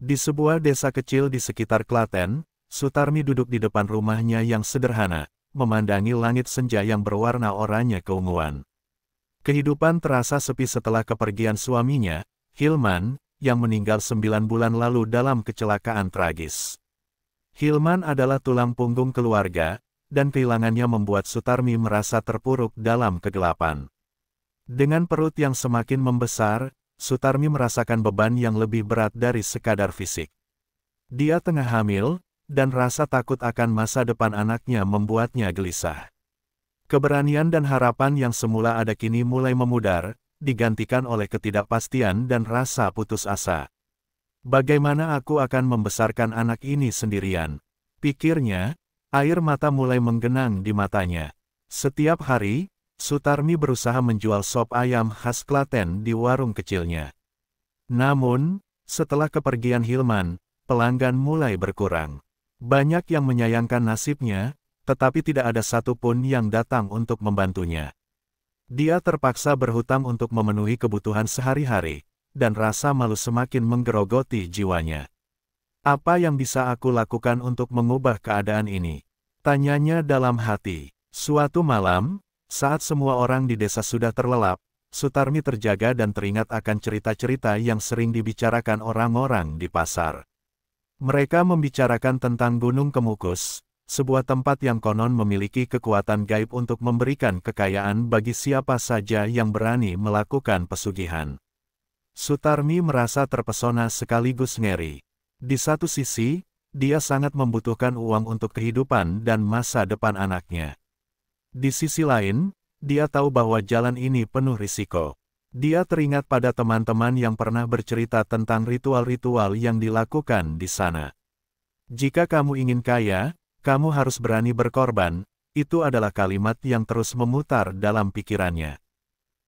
Di sebuah desa kecil di sekitar Klaten, Sutarmi duduk di depan rumahnya yang sederhana, memandangi langit senja yang berwarna oranye keunguan. Kehidupan terasa sepi setelah kepergian suaminya, Hilman, yang meninggal 9 bulan lalu dalam kecelakaan tragis. Hilman adalah tulang punggung keluarga, dan kehilangannya membuat Sutarmi merasa terpuruk dalam kegelapan. Dengan perut yang semakin membesar, Sutarmi merasakan beban yang lebih berat dari sekadar fisik. Dia tengah hamil, dan rasa takut akan masa depan anaknya membuatnya gelisah. Keberanian dan harapan yang semula ada kini mulai memudar, digantikan oleh ketidakpastian dan rasa putus asa. Bagaimana aku akan membesarkan anak ini sendirian? Pikirnya, air mata mulai menggenang di matanya. Setiap hari, Sutarmi berusaha menjual sop ayam khas Klaten di warung kecilnya. Namun, setelah kepergian Hilman, pelanggan mulai berkurang. Banyak yang menyayangkan nasibnya, tetapi tidak ada satupun yang datang untuk membantunya. Dia terpaksa berhutang untuk memenuhi kebutuhan sehari-hari, dan rasa malu semakin menggerogoti jiwanya. Apa yang bisa aku lakukan untuk mengubah keadaan ini? Tanyanya dalam hati. Suatu malam, saat semua orang di desa sudah terlelap, Sutarmi terjaga dan teringat akan cerita-cerita yang sering dibicarakan orang-orang di pasar. Mereka membicarakan tentang Gunung Kemukus, sebuah tempat yang konon memiliki kekuatan gaib untuk memberikan kekayaan bagi siapa saja yang berani melakukan pesugihan. Sutarmi merasa terpesona sekaligus ngeri. Di satu sisi, dia sangat membutuhkan uang untuk kehidupan dan masa depan anaknya. Di sisi lain, dia tahu bahwa jalan ini penuh risiko. Dia teringat pada teman-teman yang pernah bercerita tentang ritual-ritual yang dilakukan di sana. Jika kamu ingin kaya, kamu harus berani berkorban, itu adalah kalimat yang terus memutar dalam pikirannya.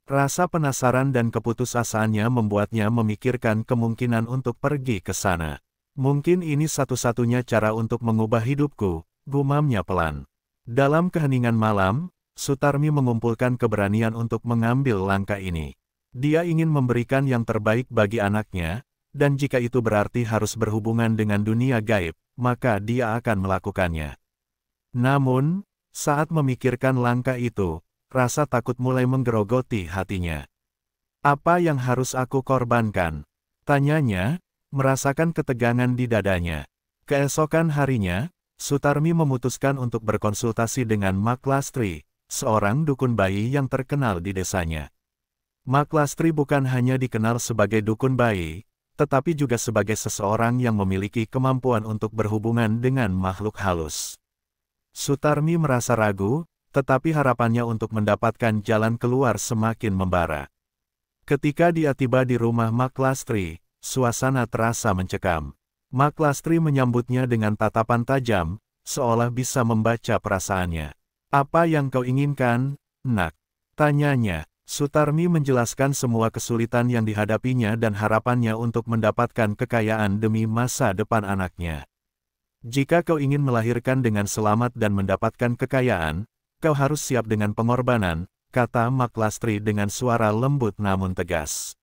Rasa penasaran dan keputusasaannya membuatnya memikirkan kemungkinan untuk pergi ke sana. Mungkin ini satu-satunya cara untuk mengubah hidupku, gumamnya pelan. Dalam keheningan malam, Sutarmi mengumpulkan keberanian untuk mengambil langkah ini. Dia ingin memberikan yang terbaik bagi anaknya, dan jika itu berarti harus berhubungan dengan dunia gaib, maka dia akan melakukannya. Namun, saat memikirkan langkah itu, rasa takut mulai menggerogoti hatinya. Apa yang harus aku korbankan? Tanyanya, merasakan ketegangan di dadanya. Keesokan harinya, Sutarmi memutuskan untuk berkonsultasi dengan Mak Lastri, seorang dukun bayi yang terkenal di desanya. Mak Lastri bukan hanya dikenal sebagai dukun bayi, tetapi juga sebagai seseorang yang memiliki kemampuan untuk berhubungan dengan makhluk halus. Sutarmi merasa ragu, tetapi harapannya untuk mendapatkan jalan keluar semakin membara. Ketika dia tiba di rumah Mak Lastri, suasana terasa mencekam. Mak Lastri menyambutnya dengan tatapan tajam, seolah bisa membaca perasaannya. Apa yang kau inginkan, nak? Tanyanya. Sutarmi menjelaskan semua kesulitan yang dihadapinya dan harapannya untuk mendapatkan kekayaan demi masa depan anaknya. Jika kau ingin melahirkan dengan selamat dan mendapatkan kekayaan, kau harus siap dengan pengorbanan, kata Mak Lastri dengan suara lembut namun tegas.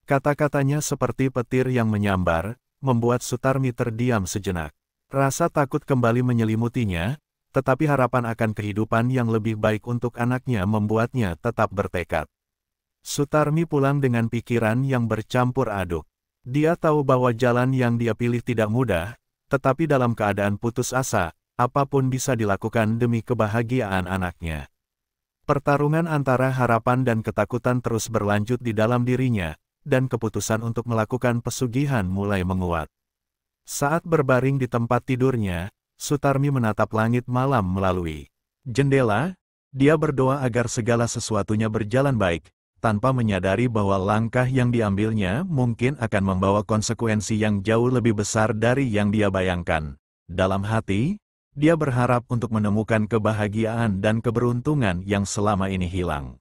Kata-katanya seperti petir yang menyambar, membuat Sutarmi terdiam sejenak. Rasa takut kembali menyelimutinya, tetapi harapan akan kehidupan yang lebih baik untuk anaknya membuatnya tetap bertekad. Sutarmi pulang dengan pikiran yang bercampur aduk. Dia tahu bahwa jalan yang dia pilih tidak mudah, tetapi dalam keadaan putus asa, apapun bisa dilakukan demi kebahagiaan anaknya. Pertarungan antara harapan dan ketakutan terus berlanjut di dalam dirinya, dan keputusan untuk melakukan pesugihan mulai menguat. Saat berbaring di tempat tidurnya, Sutarmi menatap langit malam melalui jendela. Dia berdoa agar segala sesuatunya berjalan baik, tanpa menyadari bahwa langkah yang diambilnya mungkin akan membawa konsekuensi yang jauh lebih besar dari yang dia bayangkan. Dalam hati, dia berharap untuk menemukan kebahagiaan dan keberuntungan yang selama ini hilang.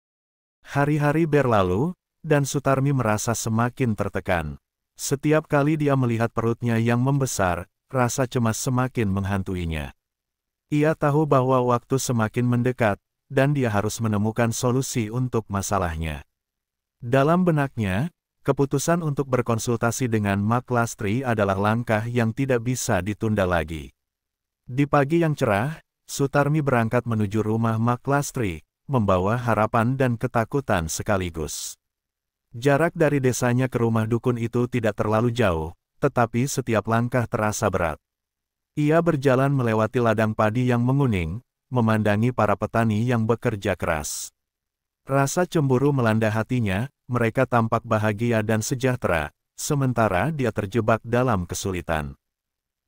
Hari-hari berlalu, dan Sutarmi merasa semakin tertekan. Setiap kali dia melihat perutnya yang membesar, rasa cemas semakin menghantuinya. Ia tahu bahwa waktu semakin mendekat, dan dia harus menemukan solusi untuk masalahnya. Dalam benaknya, Keputusan untuk berkonsultasi dengan Mak Lastri adalah langkah yang tidak bisa ditunda lagi. Di pagi yang cerah, Sutarmi berangkat menuju rumah Mak Lastri, membawa harapan dan ketakutan sekaligus. Jarak dari desanya ke rumah dukun itu tidak terlalu jauh, tetapi setiap langkah terasa berat. Ia berjalan melewati ladang padi yang menguning, memandangi para petani yang bekerja keras. Rasa cemburu melanda hatinya, mereka tampak bahagia dan sejahtera, sementara dia terjebak dalam kesulitan.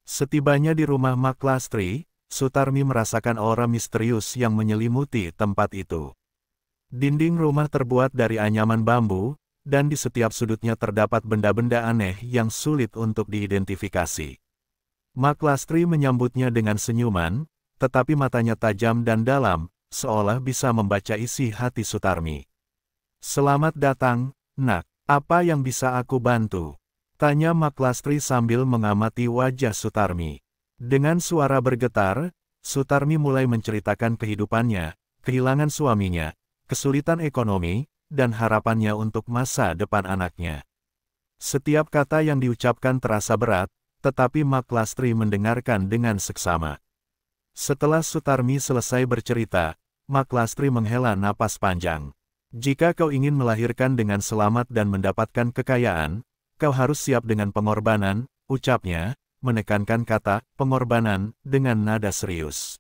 Setibanya di rumah Mak Lastri, Sutarmi merasakan aura misterius yang menyelimuti tempat itu. Dinding rumah terbuat dari anyaman bambu, dan di setiap sudutnya terdapat benda-benda aneh yang sulit untuk diidentifikasi. Mak Lastri menyambutnya dengan senyuman, tetapi matanya tajam dan dalam, seolah bisa membaca isi hati Sutarmi. "Selamat datang, Nak. Apa yang bisa aku bantu?" tanya Mak Lastri sambil mengamati wajah Sutarmi. Dengan suara bergetar, Sutarmi mulai menceritakan kehidupannya, kehilangan suaminya, kesulitan ekonomi, dan harapannya untuk masa depan anaknya. Setiap kata yang diucapkan terasa berat, tetapi Mak Lastri mendengarkan dengan seksama. Setelah Sutarmi selesai bercerita, Mak Lastri menghela napas panjang. "Jika kau ingin melahirkan dengan selamat dan mendapatkan kekayaan, kau harus siap dengan pengorbanan," ucapnya, menekankan kata "pengorbanan" dengan nada serius.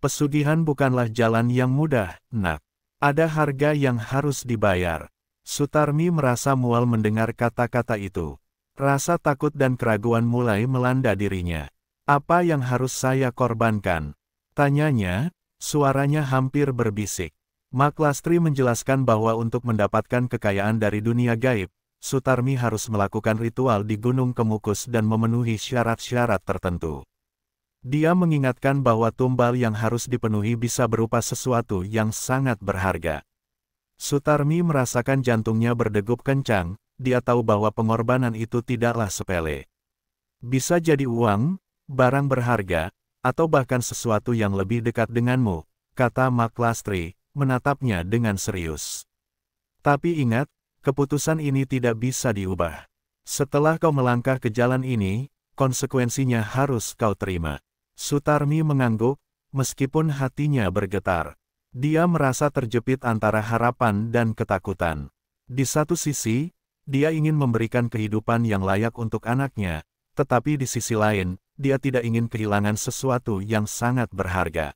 "Pesugihan bukanlah jalan yang mudah, Nak. Ada harga yang harus dibayar." Sutarmi merasa mual mendengar kata-kata itu. Rasa takut dan keraguan mulai melanda dirinya. "Apa yang harus saya korbankan?" tanyanya, suaranya hampir berbisik. Mak Lastri menjelaskan bahwa untuk mendapatkan kekayaan dari dunia gaib, Sutarmi harus melakukan ritual di Gunung Kemukus dan memenuhi syarat-syarat tertentu. Dia mengingatkan bahwa tumbal yang harus dipenuhi bisa berupa sesuatu yang sangat berharga. Sutarmi merasakan jantungnya berdegup kencang, dia tahu bahwa pengorbanan itu tidaklah sepele. Bisa jadi uang, barang berharga, atau bahkan sesuatu yang lebih dekat denganmu, kata Mak Lastri, menatapnya dengan serius. "Tapi ingat, keputusan ini tidak bisa diubah. Setelah kau melangkah ke jalan ini, konsekuensinya harus kau terima." Sutarmi mengangguk, meskipun hatinya bergetar. Dia merasa terjepit antara harapan dan ketakutan. Di satu sisi, dia ingin memberikan kehidupan yang layak untuk anaknya, tetapi di sisi lain, dia tidak ingin kehilangan sesuatu yang sangat berharga.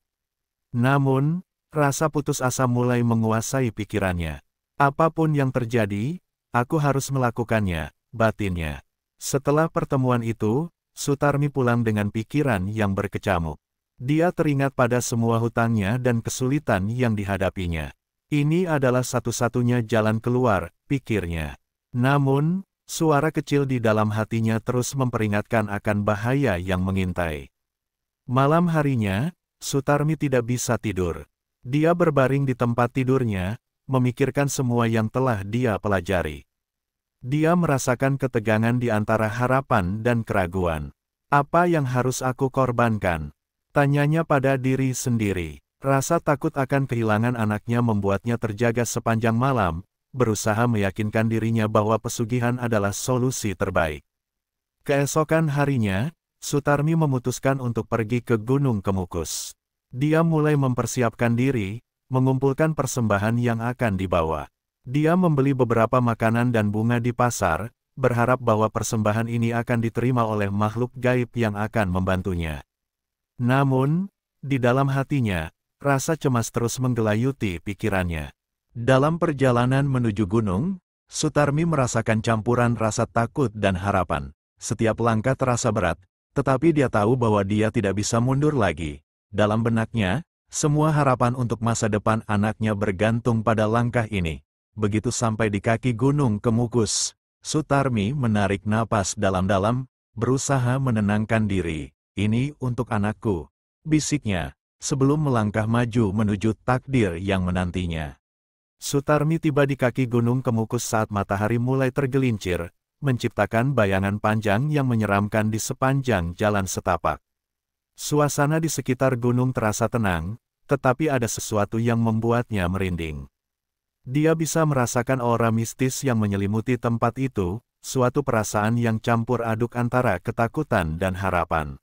Namun, rasa putus asa mulai menguasai pikirannya. "Apapun yang terjadi, aku harus melakukannya," batinnya. Setelah pertemuan itu, Sutarmi pulang dengan pikiran yang berkecamuk. Dia teringat pada semua hutangnya dan kesulitan yang dihadapinya. Ini adalah satu-satunya jalan keluar, pikirnya. Namun, suara kecil di dalam hatinya terus memperingatkan akan bahaya yang mengintai. Malam harinya, Sutarmi tidak bisa tidur. Dia berbaring di tempat tidurnya, memikirkan semua yang telah dia pelajari. Dia merasakan ketegangan di antara harapan dan keraguan. "Apa yang harus aku korbankan?" tanyanya pada diri sendiri. Rasa takut akan kehilangan anaknya membuatnya terjaga sepanjang malam, berusaha meyakinkan dirinya bahwa pesugihan adalah solusi terbaik. Keesokan harinya, Sutarmi memutuskan untuk pergi ke Gunung Kemukus. Dia mulai mempersiapkan diri, mengumpulkan persembahan yang akan dibawa. Dia membeli beberapa makanan dan bunga di pasar, berharap bahwa persembahan ini akan diterima oleh makhluk gaib yang akan membantunya. Namun, di dalam hatinya, rasa cemas terus menggelayuti pikirannya. Dalam perjalanan menuju gunung, Sutarmi merasakan campuran rasa takut dan harapan. Setiap langkah terasa berat, tetapi dia tahu bahwa dia tidak bisa mundur lagi. Dalam benaknya, semua harapan untuk masa depan anaknya bergantung pada langkah ini. Begitu sampai di kaki Gunung Kemukus, Sutarmi menarik napas dalam-dalam, berusaha menenangkan diri. "Ini untuk anakku," bisiknya, sebelum melangkah maju menuju takdir yang menantinya. Sutarmi tiba di kaki Gunung Kemukus saat matahari mulai tergelincir, menciptakan bayangan panjang yang menyeramkan di sepanjang jalan setapak. Suasana di sekitar gunung terasa tenang, tetapi ada sesuatu yang membuatnya merinding. Dia bisa merasakan aura mistis yang menyelimuti tempat itu, suatu perasaan yang campur aduk antara ketakutan dan harapan.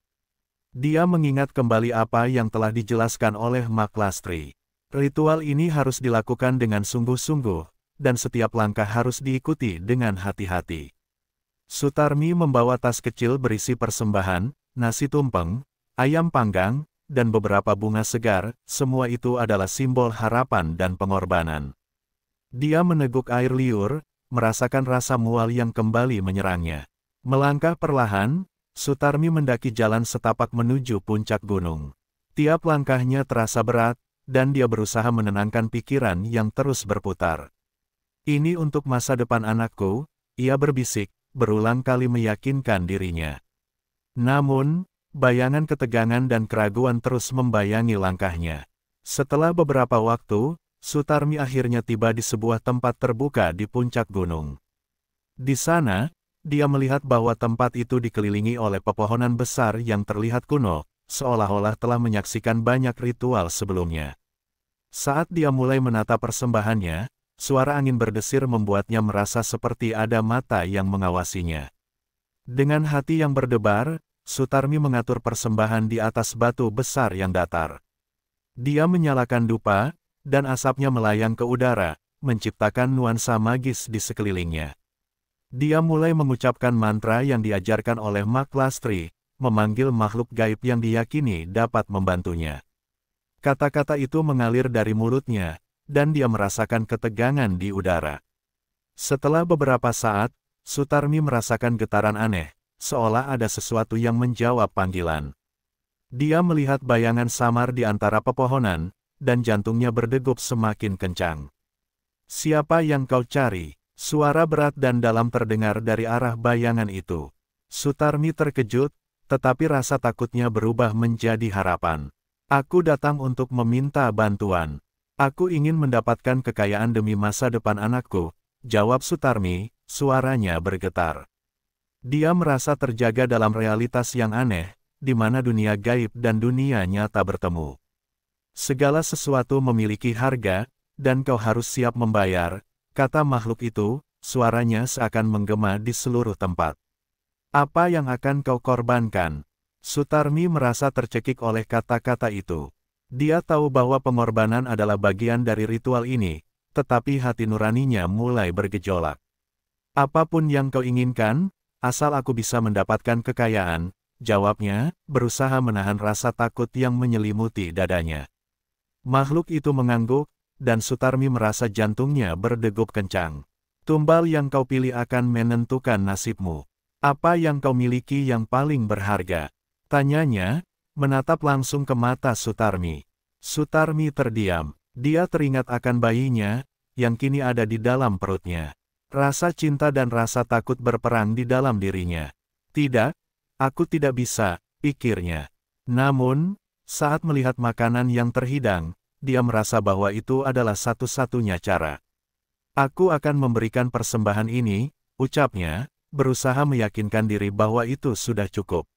Dia mengingat kembali apa yang telah dijelaskan oleh Mak Lastri. Ritual ini harus dilakukan dengan sungguh-sungguh, dan setiap langkah harus diikuti dengan hati-hati. Sutarmi membawa tas kecil berisi persembahan, nasi tumpeng, ayam panggang, dan beberapa bunga segar, semua itu adalah simbol harapan dan pengorbanan. Dia meneguk air liur, merasakan rasa mual yang kembali menyerangnya. Melangkah perlahan, Sutarmi mendaki jalan setapak menuju puncak gunung. Tiap langkahnya terasa berat, dan dia berusaha menenangkan pikiran yang terus berputar. Ini untuk masa depan anakku, ia berbisik, berulang kali meyakinkan dirinya. Namun, bayangan ketegangan dan keraguan terus membayangi langkahnya. Setelah beberapa waktu, Sutarmi akhirnya tiba di sebuah tempat terbuka di puncak gunung. Di sana, dia melihat bahwa tempat itu dikelilingi oleh pepohonan besar yang terlihat kuno, seolah-olah telah menyaksikan banyak ritual sebelumnya. Saat dia mulai menata persembahannya, suara angin berdesir membuatnya merasa seperti ada mata yang mengawasinya. Dengan hati yang berdebar, Sutarmi mengatur persembahan di atas batu besar yang datar. Dia menyalakan dupa, dan asapnya melayang ke udara, menciptakan nuansa magis di sekelilingnya. Dia mulai mengucapkan mantra yang diajarkan oleh Mak Lastri, memanggil makhluk gaib yang diyakini dapat membantunya. Kata-kata itu mengalir dari mulutnya, dan dia merasakan ketegangan di udara. Setelah beberapa saat, Sutarmi merasakan getaran aneh, seolah ada sesuatu yang menjawab panggilan. Dia melihat bayangan samar di antara pepohonan, dan jantungnya berdegup semakin kencang. "Siapa yang kau cari?" Suara berat dan dalam terdengar dari arah bayangan itu. Sutarmi terkejut, tetapi rasa takutnya berubah menjadi harapan. "Aku datang untuk meminta bantuan. Aku ingin mendapatkan kekayaan demi masa depan anakku," jawab Sutarmi, suaranya bergetar. Dia merasa terjaga dalam realitas yang aneh, di mana dunia gaib dan dunia nyata bertemu. "Segala sesuatu memiliki harga, dan kau harus siap membayar," kata makhluk itu, suaranya seakan menggema di seluruh tempat. "Apa yang akan kau korbankan?" Sutarmi merasa tercekik oleh kata-kata itu. Dia tahu bahwa pengorbanan adalah bagian dari ritual ini, tetapi hati nuraninya mulai bergejolak. "Apapun yang kau inginkan, asal aku bisa mendapatkan kekayaan," jawabnya, berusaha menahan rasa takut yang menyelimuti dadanya. Makhluk itu mengangguk, dan Sutarmi merasa jantungnya berdegup kencang. "Tumbal yang kau pilih akan menentukan nasibmu. Apa yang kau miliki yang paling berharga?" tanyanya, menatap langsung ke mata Sutarmi. Sutarmi terdiam. Dia teringat akan bayinya, yang kini ada di dalam perutnya. Rasa cinta dan rasa takut berperang di dalam dirinya. "Tidak, aku tidak bisa," pikirnya. Namun, saat melihat makanan yang terhidang, dia merasa bahwa itu adalah satu-satunya cara. "Aku akan memberikan persembahan ini," ucapnya, berusaha meyakinkan diri bahwa itu sudah cukup.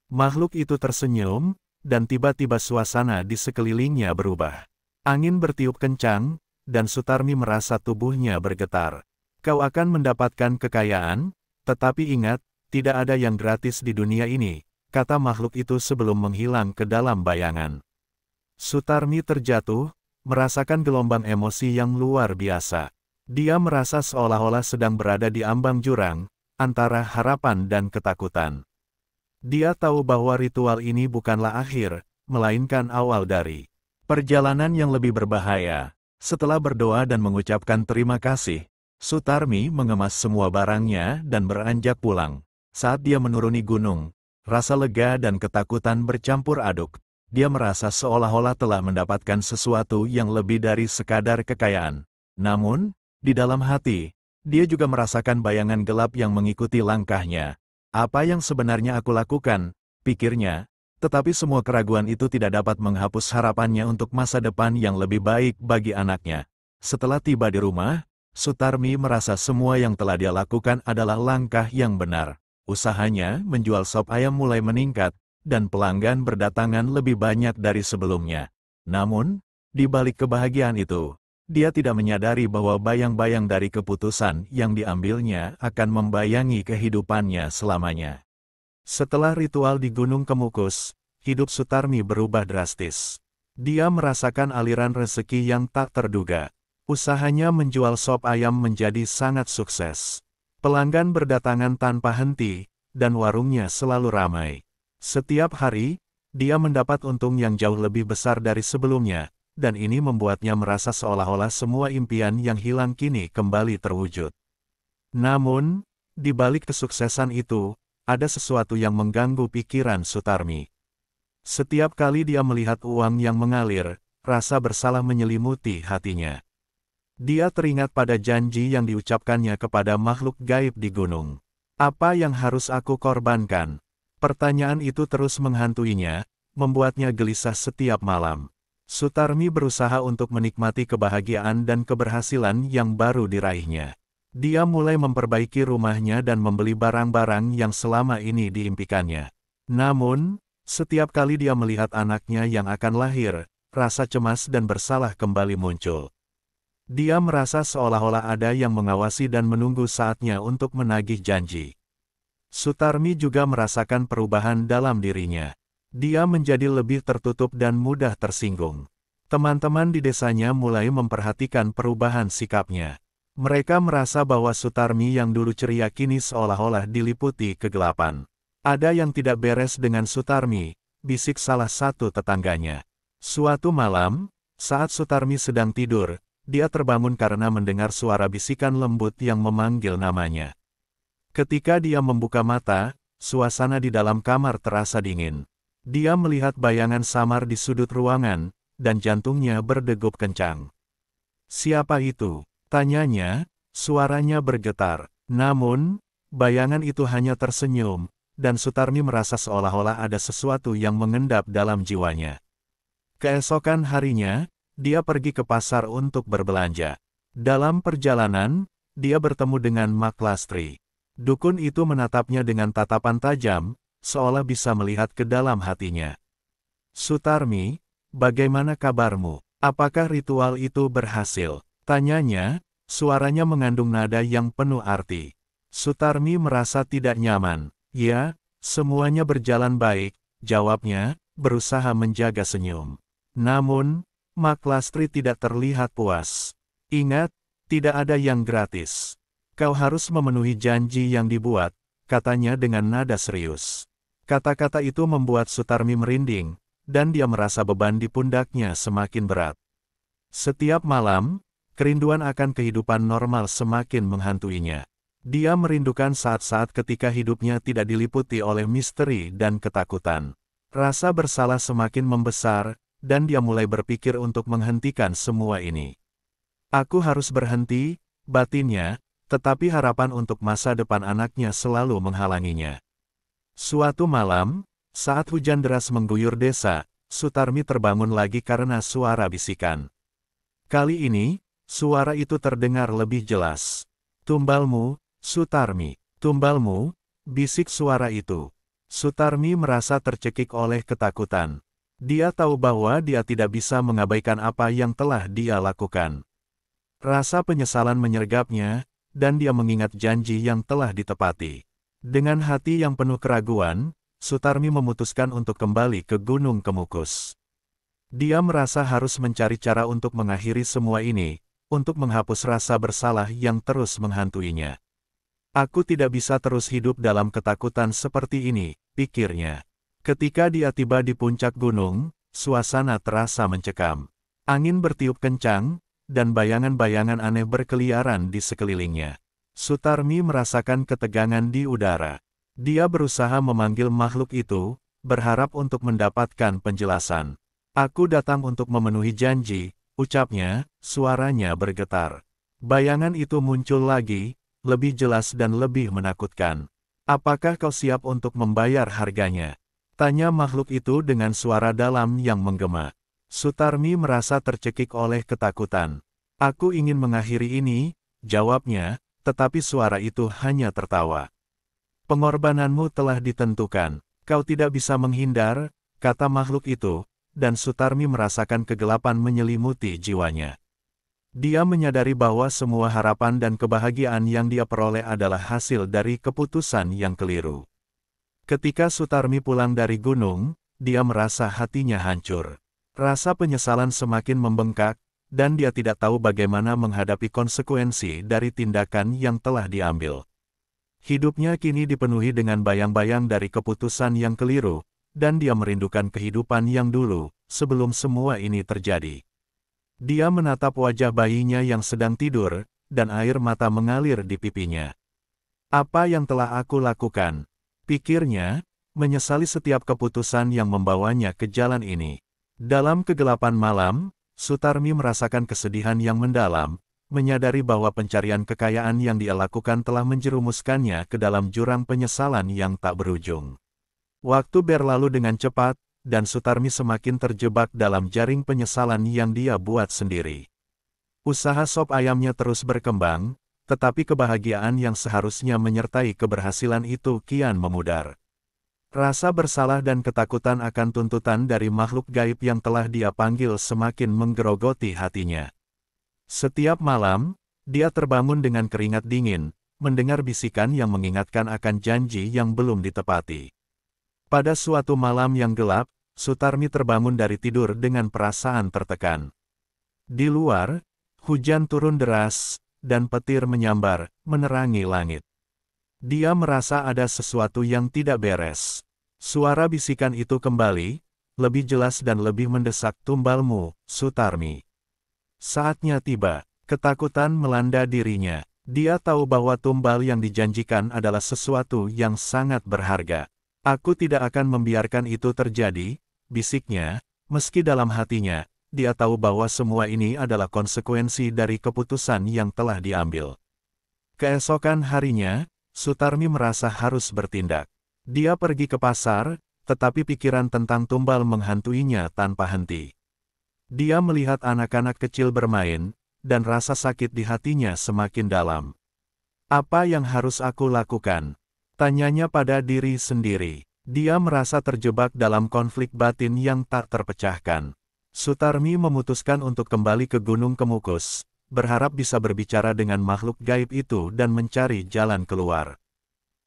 Makhluk itu tersenyum, dan tiba-tiba suasana di sekelilingnya berubah. Angin bertiup kencang, dan Sutarmi merasa tubuhnya bergetar. "Kau akan mendapatkan kekayaan, tetapi ingat, tidak ada yang gratis di dunia ini," kata makhluk itu sebelum menghilang ke dalam bayangan. Sutarmi terjatuh, merasakan gelombang emosi yang luar biasa. Dia merasa seolah-olah sedang berada di ambang jurang, antara harapan dan ketakutan. Dia tahu bahwa ritual ini bukanlah akhir, melainkan awal dari perjalanan yang lebih berbahaya. Setelah berdoa dan mengucapkan terima kasih, Sutarmi mengemas semua barangnya dan beranjak pulang. Saat dia menuruni gunung, rasa lega dan ketakutan bercampur aduk. Dia merasa seolah-olah telah mendapatkan sesuatu yang lebih dari sekadar kekayaan. Namun, di dalam hati, dia juga merasakan bayangan gelap yang mengikuti langkahnya. "Apa yang sebenarnya aku lakukan?" pikirnya, tetapi semua keraguan itu tidak dapat menghapus harapannya untuk masa depan yang lebih baik bagi anaknya. Setelah tiba di rumah, Sutarmi merasa semua yang telah dia lakukan adalah langkah yang benar. Usahanya menjual sop ayam mulai meningkat, dan pelanggan berdatangan lebih banyak dari sebelumnya. Namun, di balik kebahagiaan itu, Dia tidak menyadari bahwa bayang-bayang dari keputusan yang diambilnya akan membayangi kehidupannya selamanya. Setelah ritual di Gunung Kemukus, hidup Sutarmi berubah drastis. Dia merasakan aliran rezeki yang tak terduga. Usahanya menjual sop ayam menjadi sangat sukses. Pelanggan berdatangan tanpa henti, dan warungnya selalu ramai. Setiap hari, dia mendapat untung yang jauh lebih besar dari sebelumnya, dan ini membuatnya merasa seolah-olah semua impian yang hilang kini kembali terwujud. Namun, di balik kesuksesan itu, ada sesuatu yang mengganggu pikiran Sutarmi. Setiap kali dia melihat uang yang mengalir, rasa bersalah menyelimuti hatinya. Dia teringat pada janji yang diucapkannya kepada makhluk gaib di gunung. Apa yang harus aku korbankan? Pertanyaan itu terus menghantuinya, membuatnya gelisah setiap malam. Sutarmi berusaha untuk menikmati kebahagiaan dan keberhasilan yang baru diraihnya. Dia mulai memperbaiki rumahnya dan membeli barang-barang yang selama ini diimpikannya. Namun, setiap kali dia melihat anaknya yang akan lahir, rasa cemas dan bersalah kembali muncul. Dia merasa seolah-olah ada yang mengawasi dan menunggu saatnya untuk menagih janji. Sutarmi juga merasakan perubahan dalam dirinya. Dia menjadi lebih tertutup dan mudah tersinggung. Teman-teman di desanya mulai memperhatikan perubahan sikapnya. Mereka merasa bahwa Sutarmi yang dulu ceria kini seolah-olah diliputi kegelapan. Ada yang tidak beres dengan Sutarmi, bisik salah satu tetangganya. Suatu malam, saat Sutarmi sedang tidur, dia terbangun karena mendengar suara bisikan lembut yang memanggil namanya. Ketika dia membuka mata, suasana di dalam kamar terasa dingin. Dia melihat bayangan samar di sudut ruangan, dan jantungnya berdegup kencang. "Siapa itu?" tanyanya, suaranya bergetar. Namun, bayangan itu hanya tersenyum, dan Sutarmi merasa seolah-olah ada sesuatu yang mengendap dalam jiwanya. Keesokan harinya, dia pergi ke pasar untuk berbelanja. Dalam perjalanan, dia bertemu dengan Mak Lastri. Dukun itu menatapnya dengan tatapan tajam, seolah bisa melihat ke dalam hatinya. "Sutarmi, bagaimana kabarmu? Apakah ritual itu berhasil?" tanyanya, suaranya mengandung nada yang penuh arti. Sutarmi merasa tidak nyaman. "Ya, semuanya berjalan baik," jawabnya, berusaha menjaga senyum. Namun, Mak Lastri tidak terlihat puas. "Ingat, tidak ada yang gratis. Kau harus memenuhi janji yang dibuat," katanya dengan nada serius. Kata-kata itu membuat Sutarmi merinding, dan dia merasa beban di pundaknya semakin berat. Setiap malam, kerinduan akan kehidupan normal semakin menghantuinya. Dia merindukan saat-saat ketika hidupnya tidak diliputi oleh misteri dan ketakutan. Rasa bersalah semakin membesar, dan dia mulai berpikir untuk menghentikan semua ini. "Aku harus berhenti," batinnya, tetapi harapan untuk masa depan anaknya selalu menghalanginya. Suatu malam, saat hujan deras mengguyur desa, Sutarmi terbangun lagi karena suara bisikan. Kali ini, suara itu terdengar lebih jelas. "Tumbalmu, Sutarmi, tumbalmu," bisik suara itu. Sutarmi merasa tercekik oleh ketakutan. Dia tahu bahwa dia tidak bisa mengabaikan apa yang telah dia lakukan. Rasa penyesalan menyergapnya, dan dia mengingat janji yang telah ditepati. Dengan hati yang penuh keraguan, Sutarmi memutuskan untuk kembali ke Gunung Kemukus. Dia merasa harus mencari cara untuk mengakhiri semua ini, untuk menghapus rasa bersalah yang terus menghantuinya. "Aku tidak bisa terus hidup dalam ketakutan seperti ini," pikirnya. Ketika dia tiba di puncak gunung, suasana terasa mencekam. Angin bertiup kencang, dan bayangan-bayangan aneh berkeliaran di sekelilingnya. Sutarmi merasakan ketegangan di udara. Dia berusaha memanggil makhluk itu, berharap untuk mendapatkan penjelasan. "Aku datang untuk memenuhi janji," ucapnya, suaranya bergetar. Bayangan itu muncul lagi, lebih jelas dan lebih menakutkan. "Apakah kau siap untuk membayar harganya?" tanya makhluk itu dengan suara dalam yang menggema. Sutarmi merasa tercekik oleh ketakutan. "Aku ingin mengakhiri ini," jawabnya, tetapi suara itu hanya tertawa. "Pengorbananmu telah ditentukan. Kau tidak bisa menghindar," kata makhluk itu, dan Sutarmi merasakan kegelapan menyelimuti jiwanya. Dia menyadari bahwa semua harapan dan kebahagiaan yang dia peroleh adalah hasil dari keputusan yang keliru. Ketika Sutarmi pulang dari gunung, dia merasa hatinya hancur. Rasa penyesalan semakin membengkak, dan dia tidak tahu bagaimana menghadapi konsekuensi dari tindakan yang telah diambil. Hidupnya kini dipenuhi dengan bayang-bayang dari keputusan yang keliru, dan dia merindukan kehidupan yang dulu, sebelum semua ini terjadi. Dia menatap wajah bayinya yang sedang tidur, dan air mata mengalir di pipinya. Apa yang telah aku lakukan? Pikirnya, menyesali setiap keputusan yang membawanya ke jalan ini. Dalam kegelapan malam, Sutarmi merasakan kesedihan yang mendalam, menyadari bahwa pencarian kekayaan yang dia lakukan telah menjerumuskannya ke dalam jurang penyesalan yang tak berujung. Waktu berlalu dengan cepat, dan Sutarmi semakin terjebak dalam jaring penyesalan yang dia buat sendiri. Usaha sop ayamnya terus berkembang, tetapi kebahagiaan yang seharusnya menyertai keberhasilan itu kian memudar. Rasa bersalah dan ketakutan akan tuntutan dari makhluk gaib yang telah dia panggil semakin menggerogoti hatinya. Setiap malam, dia terbangun dengan keringat dingin, mendengar bisikan yang mengingatkan akan janji yang belum ditepati. Pada suatu malam yang gelap, Sutarmi terbangun dari tidur dengan perasaan tertekan. Di luar, hujan turun deras, dan petir menyambar, menerangi langit. Dia merasa ada sesuatu yang tidak beres. Suara bisikan itu kembali, lebih jelas dan lebih mendesak. Tumbalmu, Sutarmi. Saatnya tiba, ketakutan melanda dirinya. Dia tahu bahwa tumbal yang dijanjikan adalah sesuatu yang sangat berharga. Aku tidak akan membiarkan itu terjadi, bisiknya, meski dalam hatinya, dia tahu bahwa semua ini adalah konsekuensi dari keputusan yang telah diambil. Keesokan harinya, Sutarmi merasa harus bertindak. Dia pergi ke pasar, tetapi pikiran tentang tumbal menghantuinya tanpa henti. Dia melihat anak-anak kecil bermain, dan rasa sakit di hatinya semakin dalam. Apa yang harus aku lakukan? Tanyanya pada diri sendiri. Dia merasa terjebak dalam konflik batin yang tak terpecahkan. Sutarmi memutuskan untuk kembali ke Gunung Kemukus, berharap bisa berbicara dengan makhluk gaib itu dan mencari jalan keluar.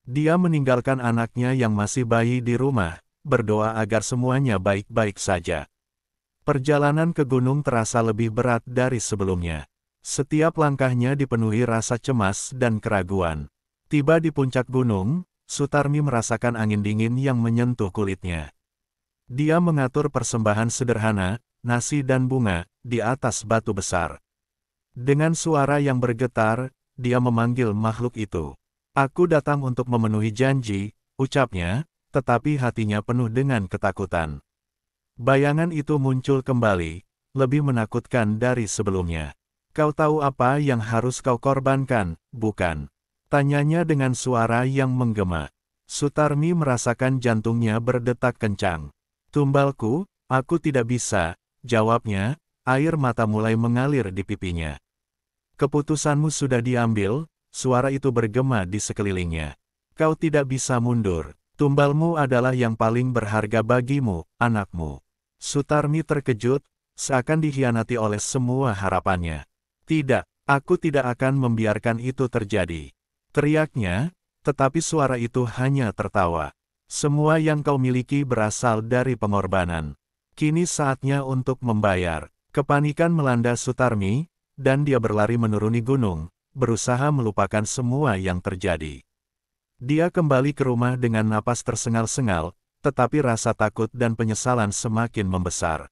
Dia meninggalkan anaknya yang masih bayi di rumah, berdoa agar semuanya baik-baik saja. Perjalanan ke gunung terasa lebih berat dari sebelumnya. Setiap langkahnya dipenuhi rasa cemas dan keraguan. Tiba di puncak gunung, Sutarmi merasakan angin dingin yang menyentuh kulitnya. Dia mengatur persembahan sederhana, nasi dan bunga, di atas batu besar. Dengan suara yang bergetar, dia memanggil makhluk itu. Aku datang untuk memenuhi janji, ucapnya, tetapi hatinya penuh dengan ketakutan. Bayangan itu muncul kembali, lebih menakutkan dari sebelumnya. Kau tahu apa yang harus kau korbankan, bukan? Tanyanya dengan suara yang menggema. Sutarmi merasakan jantungnya berdetak kencang. Tumbalku, aku tidak bisa, jawabnya, air mata mulai mengalir di pipinya. Keputusanmu sudah diambil, suara itu bergema di sekelilingnya. Kau tidak bisa mundur. Tumbalmu adalah yang paling berharga bagimu, anakmu. Sutarmi terkejut, seakan dikhianati oleh semua harapannya. Tidak, aku tidak akan membiarkan itu terjadi. Teriaknya, tetapi suara itu hanya tertawa. Semua yang kau miliki berasal dari pengorbanan. Kini saatnya untuk membayar. Kepanikan melanda Sutarmi, dan dia berlari menuruni gunung, berusaha melupakan semua yang terjadi. Dia kembali ke rumah dengan napas tersengal-sengal, tetapi rasa takut dan penyesalan semakin membesar.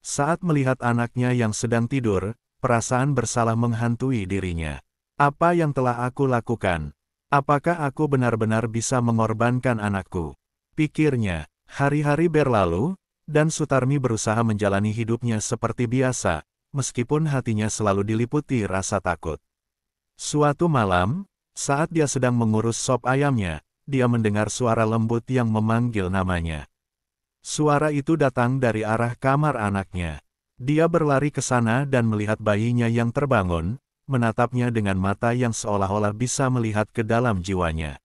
Saat melihat anaknya yang sedang tidur, perasaan bersalah menghantui dirinya. Apa yang telah aku lakukan? Apakah aku benar-benar bisa mengorbankan anakku? Pikirnya, hari-hari berlalu, dan Sutarmi berusaha menjalani hidupnya seperti biasa, meskipun hatinya selalu diliputi rasa takut. Suatu malam, saat dia sedang mengurus sop ayamnya, dia mendengar suara lembut yang memanggil namanya. Suara itu datang dari arah kamar anaknya. Dia berlari ke sana dan melihat bayinya yang terbangun, menatapnya dengan mata yang seolah-olah bisa melihat ke dalam jiwanya.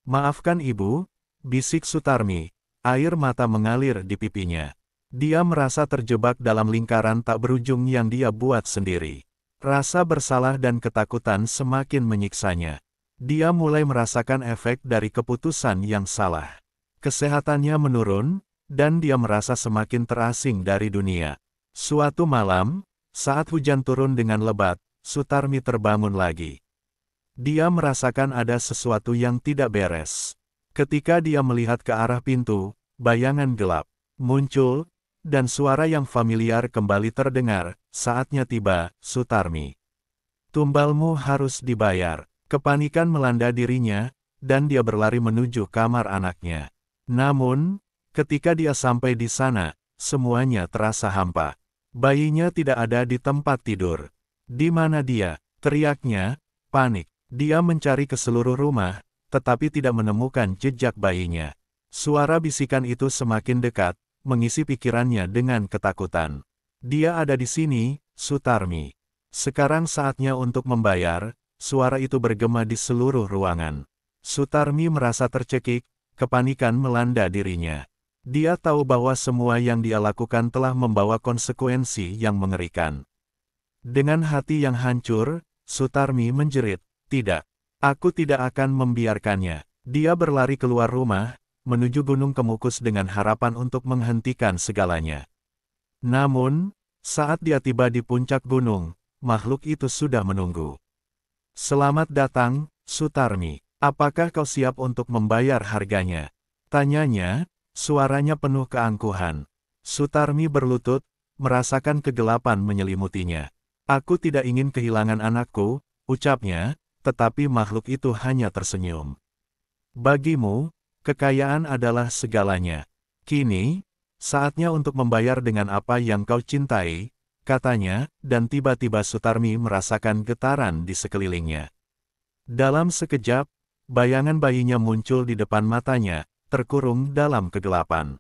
Maafkan ibu, bisik Sutarmi, air mata mengalir di pipinya. Dia merasa terjebak dalam lingkaran tak berujung yang dia buat sendiri. Rasa bersalah dan ketakutan semakin menyiksanya. Dia mulai merasakan efek dari keputusan yang salah. Kesehatannya menurun, dan dia merasa semakin terasing dari dunia. Suatu malam, saat hujan turun dengan lebat, Sutarmi terbangun lagi. Dia merasakan ada sesuatu yang tidak beres. Ketika dia melihat ke arah pintu, bayangan gelap muncul, dan suara yang familiar kembali terdengar. Saatnya tiba, Sutarmi. Tumbalmu harus dibayar. Kepanikan melanda dirinya, dan dia berlari menuju kamar anaknya. Namun, ketika dia sampai di sana, semuanya terasa hampa. Bayinya tidak ada di tempat tidur. Di mana dia? Teriaknya, panik. Dia mencari ke seluruh rumah, tetapi tidak menemukan jejak bayinya. Suara bisikan itu semakin dekat, mengisi pikirannya dengan ketakutan. Dia ada di sini, Sutarmi. Sekarang saatnya untuk membayar. Suara itu bergema di seluruh ruangan. Sutarmi merasa tercekik, kepanikan melanda dirinya. Dia tahu bahwa semua yang dia lakukan telah membawa konsekuensi yang mengerikan. Dengan hati yang hancur, Sutarmi menjerit, "Tidak, aku tidak akan membiarkannya." Dia berlari keluar rumah, menuju Gunung Kemukus dengan harapan untuk menghentikan segalanya. Namun, saat dia tiba di puncak gunung, makhluk itu sudah menunggu. "Selamat datang, Sutarmi. Apakah kau siap untuk membayar harganya?" tanyanya, suaranya penuh keangkuhan. Sutarmi berlutut, merasakan kegelapan menyelimutinya. "Aku tidak ingin kehilangan anakku," ucapnya, tetapi makhluk itu hanya tersenyum. "Bagimu, kekayaan adalah segalanya. Kini, saatnya untuk membayar dengan apa yang kau cintai," katanya, dan tiba-tiba Sutarmi merasakan getaran di sekelilingnya. Dalam sekejap, bayangan bayinya muncul di depan matanya, terkurung dalam kegelapan.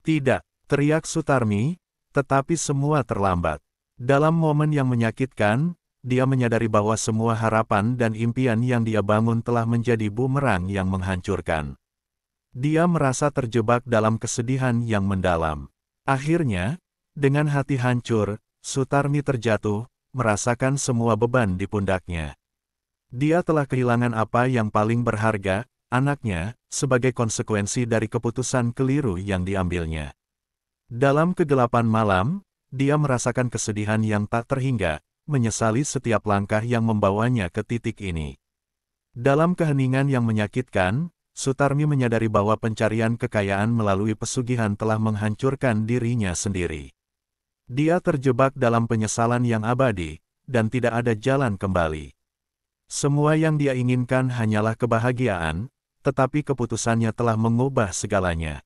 "Tidak!" teriak Sutarmi, tetapi semua terlambat. Dalam momen yang menyakitkan, dia menyadari bahwa semua harapan dan impian yang dia bangun telah menjadi bumerang yang menghancurkan. Dia merasa terjebak dalam kesedihan yang mendalam. Akhirnya, dengan hati hancur, Sutarmi terjatuh, merasakan semua beban di pundaknya. Dia telah kehilangan apa yang paling berharga, anaknya, sebagai konsekuensi dari keputusan keliru yang diambilnya. Dalam kegelapan malam, dia merasakan kesedihan yang tak terhingga, menyesali setiap langkah yang membawanya ke titik ini. Dalam keheningan yang menyakitkan, Sutarmi menyadari bahwa pencarian kekayaan melalui pesugihan telah menghancurkan dirinya sendiri. Dia terjebak dalam penyesalan yang abadi, dan tidak ada jalan kembali. Semua yang dia inginkan hanyalah kebahagiaan, tetapi keputusannya telah mengubah segalanya.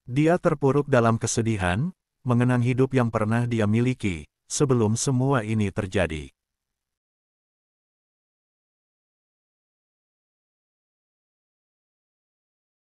Dia terpuruk dalam kesedihan, mengenang hidup yang pernah dia miliki, sebelum semua ini terjadi.